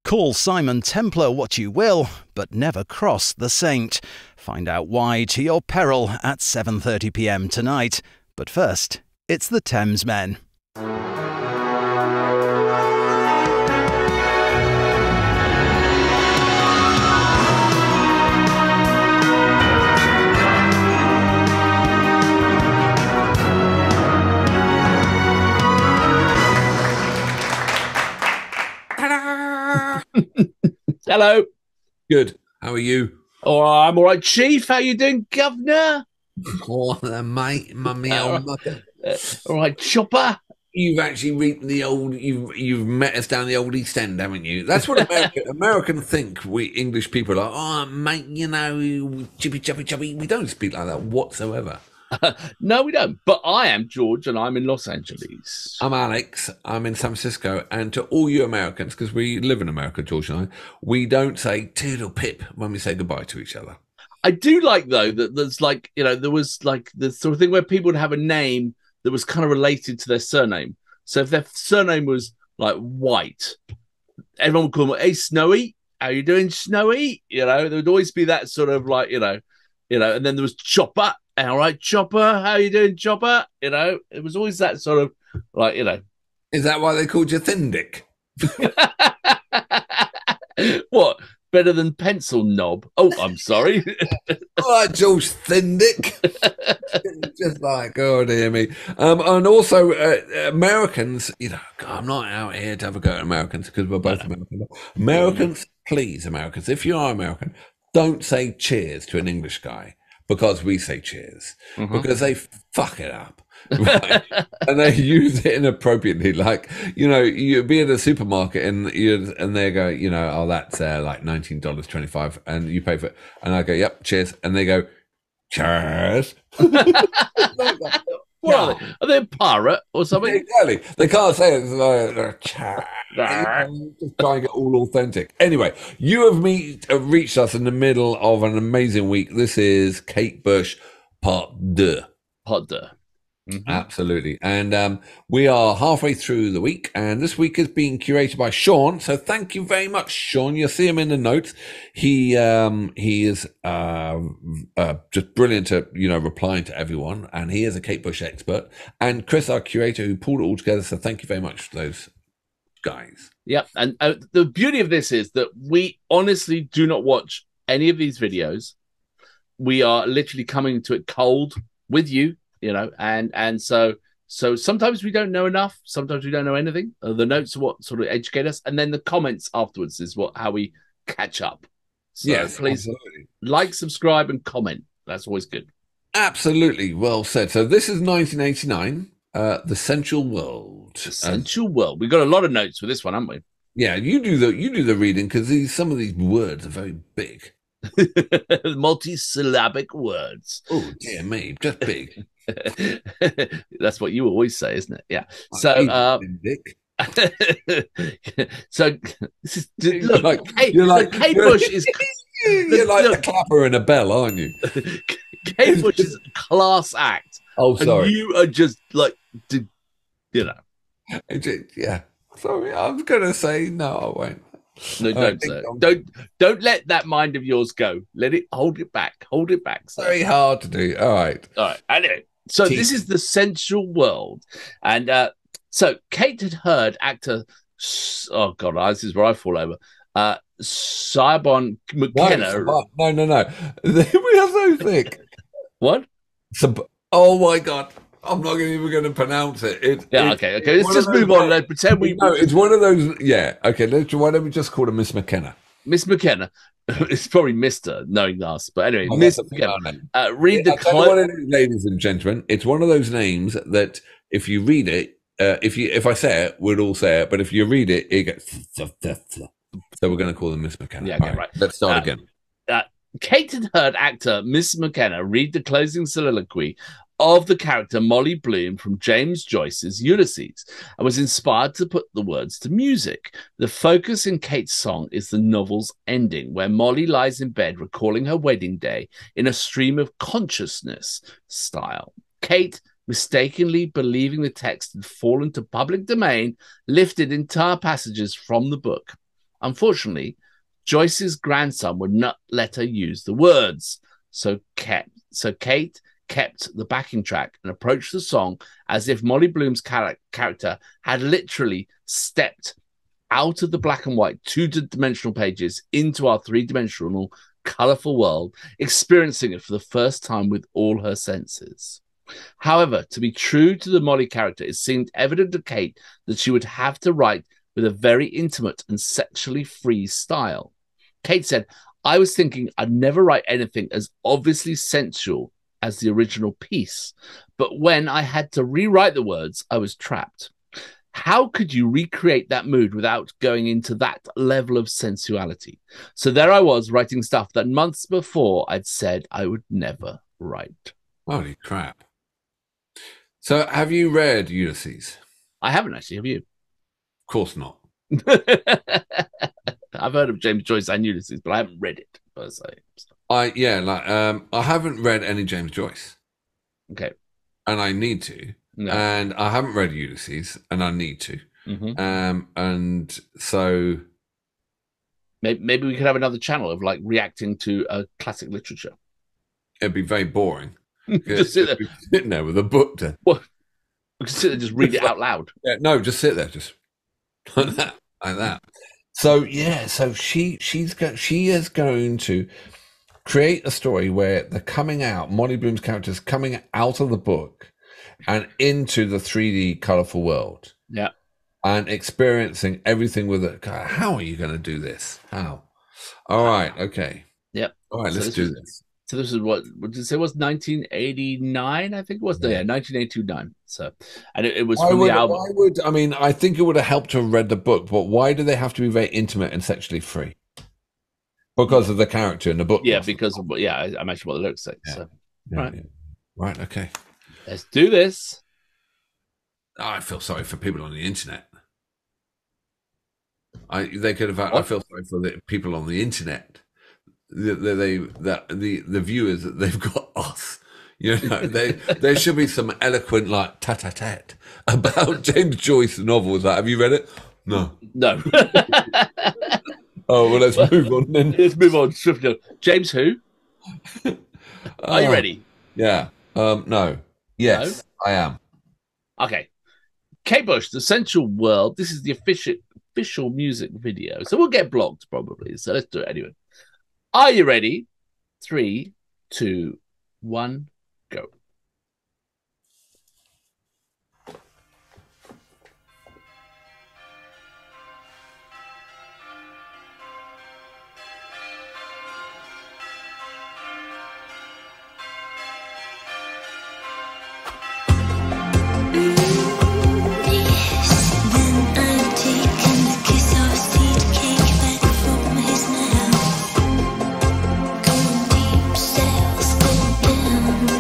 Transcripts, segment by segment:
Call Simon Templar what you will, but never cross the saint. Find out why to your peril at 7:30 p.m. tonight. But first, it's the Thamesmen. Hello. Good. How are you? Oh, I'm all right, Chief. How you doing, Governor? Oh, mate, mummy, old mucker. All right, Chopper. You've actually reached the old. You've met us down the old East End, haven't you? That's what Americans think. We English people are. Oh, mate, you know, chippy, choppy, choppy. We don't speak like that whatsoever. No, we don't. But I am George, and I'm in Los Angeles. I'm Alex. I'm in San Francisco. And to all you Americans, because we live in America, George and I, we don't say toodle pip when we say goodbye to each other. I do like, though, that there's like, you know, there was like the sort of thing where people would have a name that was kind of related to their surname. So if their surname was like White, everyone would call them, hey, Snowy, how you doing, Snowy? You know, there would always be that sort of like, you know, and then there was Chopper. All right, Chopper, how you doing, Chopper? You know, it was always that sort of like, you know. Is that why they called you Thin Dick? What? Better than pencil knob? Oh, I'm sorry. All right, George Thin Dick. Just like, oh dear me. And also Americans, you know, God, I'm not out here to have a go at Americans because we're both Americans. Americans, please, Americans, if you are American, don't say cheers to an English guy. Because we say cheers, because they fuck it up, right? And they use it inappropriately. Like, you know, you'd be at a supermarket and they go, you know, oh, that's like $19.25, and you pay for it, and I go, yep, cheers, and they go, cheers. What are they a pirate or something? Exactly. They can't say it. Like, just try and get all authentic. Anyway, you have reached us in the middle of an amazing week. This is Kate Bush, part 2. Part 2. Absolutely. And we are halfway through the week, and this week is being curated by Sean. So thank you very much, Sean. You'll see him in the notes. He is just brilliant at, you know, replying to everyone, and he is a Kate Bush expert. And Chris, our curator, who pulled it all together. So thank you very much to those guys. Yep. And the beauty of this is that we honestly do not watch any of these videos. We are literally coming to it cold with you. You know, and so sometimes we don't know enough. Sometimes we don't know anything. The notes are what sort of educate us, and then the comments afterwards is how we catch up. So yes, please absolutely. Like, subscribe, and comment. That's always good. Absolutely, well said. So this is 1989, the SensualWorld. The SensualWorld. We've got a lot of notes for this one, haven't we? Yeah, you do the reading because some of these words are very big. Multi-syllabic words. Oh dear me, just big. That's what you always say, isn't it? Yeah. So, so this is, look, Kate Bush is. You're like the clapper in a bell, aren't you? Kate Bush is a class act. Oh, sorry. And you are just like, you know. Yeah. Sorry, I was going to say no. I won't. No, don't say it. Don't let that mind of yours go. Hold it back. Hold it back. Sir. Very hard to do. All right. Anyway, so this is the SensualWorld, and so Kate had heard actor. Oh God, this is where I fall over. Sibon McKenna. No. We are so thick. What? Oh my God. I'm not even going to pronounce it. Okay. Let's just move on. Let's pretend we. No, it's one of those. Yeah. Okay. Why don't we just call her Miss McKenna? Miss McKenna. It's probably Mr. knowing us, but anyway, Miss McKenna. Read ladies and gentlemen. It's one of those names that if you read it, if I say it, we'd all say it. But if you read it, it gets. So we're going to call them Miss McKenna. Yeah. Okay, right. Let's start again. Kate had heard actor Miss McKenna read the closing soliloquy of the character Molly Bloom from James Joyce's Ulysses and was inspired to put the words to music. The focus in Kate's song is the novel's ending, where Molly lies in bed recalling her wedding day in a stream of consciousness style. Kate, mistakenly believing the text had fallen to public domain, lifted entire passages from the book. Unfortunately, Joyce's grandson would not let her use the words, so Kate kept the backing track and approached the song as if Molly Bloom's character had literally stepped out of the black and white two-dimensional pages into our three-dimensional, colourful world, experiencing it for the first time with all her senses. However, to be true to the Molly character, it seemed evident to Kate that she would have to write with a very intimate and sexually free style. Kate said, "I was thinking I'd never write anything as obviously sensual as the original piece, but when I had to rewrite the words, I was trapped. How could you recreate that mood without going into that level of sensuality? So there I was writing stuff that months before I'd said I would never write." Holy crap. So have you read Ulysses? I haven't actually, have you? Of course not. I've heard of James Joyce and Ulysses, but I haven't read it per se. I haven't read any James Joyce. Okay. And I need to. No. And I haven't read Ulysses, and I need to. And so maybe we could have another channel of like reacting to classic literature. It'd be very boring. Just sit there. Sitting there with a book to... Well, we can sit there and just read it out loud. Yeah, no, just sit there, just like that. So yeah, so she is going to create a story where they're coming out, Molly Bloom's characters coming out of the book and into the 3D colourful world. Yeah. And experiencing everything with it. God, how are you going to do this? How? All right, okay. Yep. All right, let's do this. So this is what did you say? It was 1989? I think it was. Yeah, 1989. So, and it was from the album. I think it would have helped to have read the book, but why do they have to be very intimate and sexually free? Because of the character in the book. Yeah, because of I imagine what the lyrics say. Yeah. So, Yeah, right. yeah. Right, okay. Let's do this. I feel sorry for people on the internet. I feel sorry for the people on the internet. The viewers that they've got us. You know, there should be some eloquent like tete-a-tete about James Joyce novels. Like, have you read it? No. Oh well, let's move on then. Let's move on swiftly. James who? Are you ready? Yeah. No. Yes, no? I am. Okay. Kate Bush, the SensualWorld. This is the official music video, so we'll get blocked probably. So let's do it anyway. Are you ready? 3, 2, 1, go. Going deep, sails go down.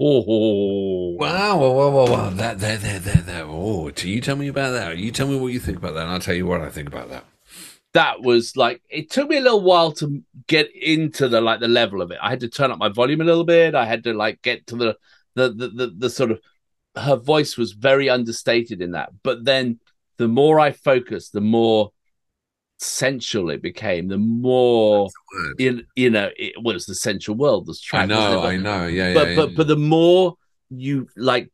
Oh, Wow, wow. That there. Oh, do you tell me about that? You tell me what you think about that, and I'll tell you what I think about that. that was like, it took me a little while to get into the level of it. I had to turn up my volume a little bit. I had to like get to the sort of, her voice was very understated in that. But then the more I focused, the more sensual it became, the more it was the sensual world, this track. I know. Yeah, but the more you like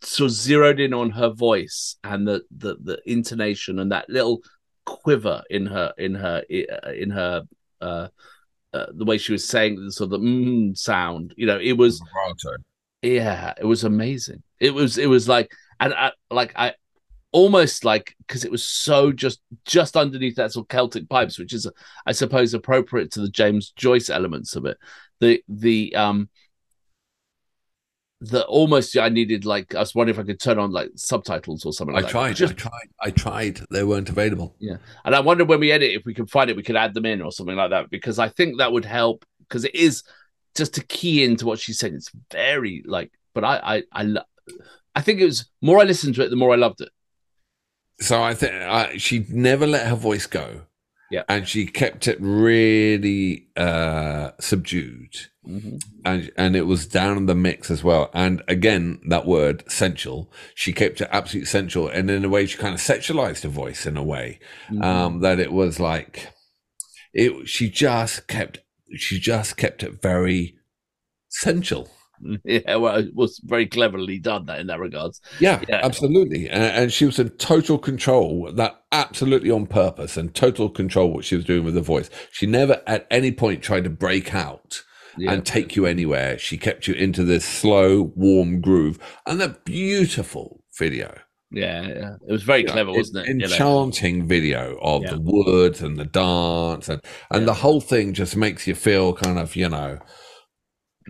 sort of zeroed in on her voice and the intonation and that little quiver in her the way she was saying the sort of the sound, it was it was amazing. It was like, and I almost like, because it was so just underneath that sort of Celtic pipes, which is, I suppose, appropriate to the James Joyce elements of it. The almost, I needed, like, I was wondering if I could turn on like subtitles or something like that. I tried. They weren't available. Yeah. And I wonder when we edit, if we can find it, we could add them in or something like that, because I think that would help, because it is just to key into what she said. It's very like, but I think it was more I listened to it, the more I loved it. So I think she never let her voice go. Yeah. And she kept it really subdued. Mm-hmm. And it was down in the mix as well. And again, that word, sensual, she kept it absolutely sensual. And in a way, she kind of sexualized her voice in a way, that it was like, she just kept it very sensual. Yeah, well, it was very cleverly done that in that regards. Yeah. Absolutely. And she was in total control, that absolutely on purpose, and total control what she was doing with the voice. She never at any point tried to break out and take you anywhere. She kept you into this slow, warm groove, and a beautiful video. Yeah. It was very clever, wasn't it? Enchanting video of the woods and the dance, and the whole thing just makes you feel kind of,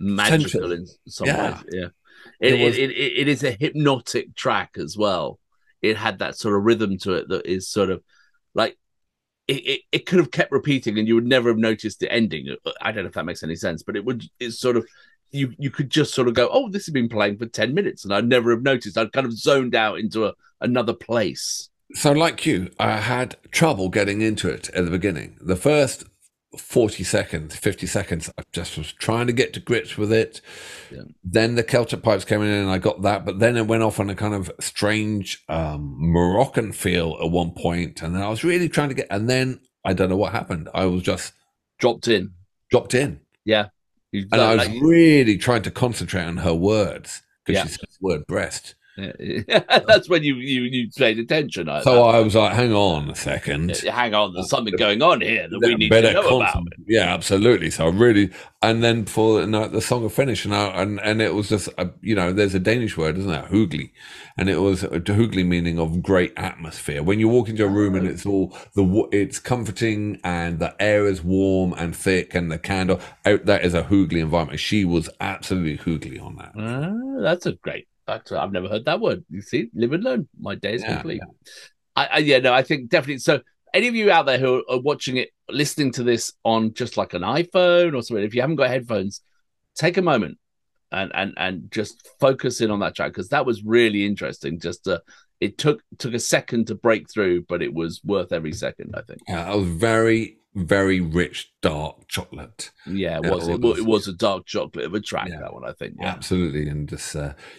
magical in some ways. Yeah. It is a hypnotic track as well. It had that sort of rhythm to it that is sort of like, it could have kept repeating and you would never have noticed the ending. I don't know if that makes any sense, but it's sort of, you could just sort of go, oh, this has been playing for 10 minutes and I'd never have noticed. I'd kind of zoned out into another place. So like you, I had trouble getting into it at the beginning. The first 40 seconds, 50 seconds, I just was trying to get to grips with it. Yeah. Then the Celtic pipes came in and I got that, but then it went off on a kind of strange Moroccan feel at one point, and then I was really trying to get, and then I don't know what happened. I was just dropped in. Yeah. And I was really trying to concentrate on her words, because she said the word breast. Yeah. That's when you paid attention. So I was like, hang on a second. Hang on, there's something going on here that we need to know about. Yeah, absolutely. So I really, and then for the song will finish, and it was just, there's a Danish word, isn't there? Hygge. And it was hygge, meaning of great atmosphere. When you walk into a room and it's it's comforting and the air is warm and thick and the candle, that is a hygge environment. She was absolutely hygge on that. That's a great. I've never heard that word. You see, live and learn. My day is complete. Yeah. I think definitely. So, any of you out there who are watching it, listening to this on just like an iPhone or something, if you haven't got headphones, take a moment and just focus in on that track, because that was really interesting. Just it took a second to break through, but it was worth every second, I think. Yeah, it was very, very rich, dark chocolate. Yeah, it was a dark chocolate of a track, that one, I think. Yeah. Absolutely. And just,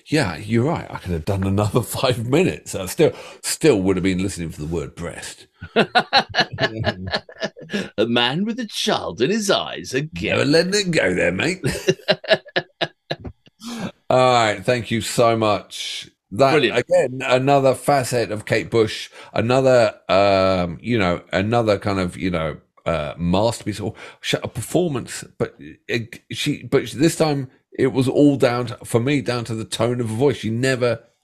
you're right. I could have done another 5 minutes. I still would have been listening for the word breast. A man with a child in his eyes again. Never letting it go there, mate. All right. Thank you so much. That brilliant. Again, another facet of Kate Bush, another kind of, masterpiece or a performance, but this time it was all down to the tone of her voice.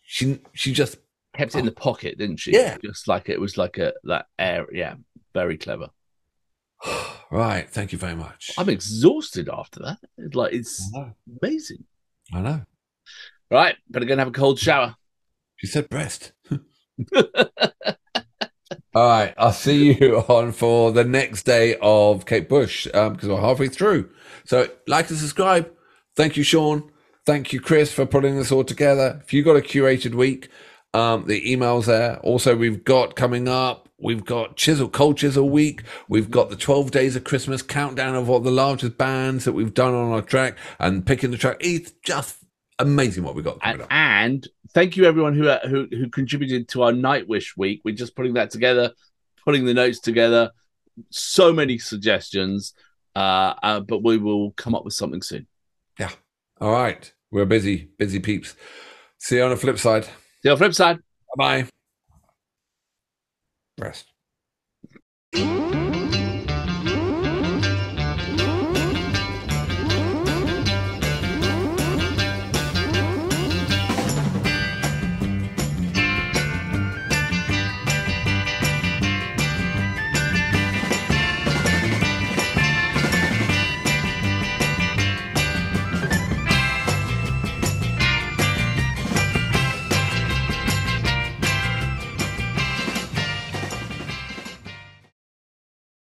She just kept it in the pocket, didn't she? Yeah, just like it was like that air. Yeah, very clever. Right, thank you very much. I'm exhausted after that. It's amazing. I know. Right, better go and have a cold shower. She said breast. All right, I'll see you on for the next day of Kate Bush, because we're halfway through. So like and subscribe. Thank you, Sean. Thank you, Chris, for putting this all together. If you got a curated week, the email's there. Also, we've got coming up, we've got Cold Chisel Week. We've got the 12 Days of Christmas countdown of what the largest bands that we've done on our track and picking the track. It's just amazing what we've got coming up. And thank you, everyone who contributed to our Nightwish Week. We're just putting that together, putting the notes together. So many suggestions, but we will come up with something soon. Yeah. All right. We're busy peeps. See you on the flip side. See you on the flip side. Bye-bye. Rest.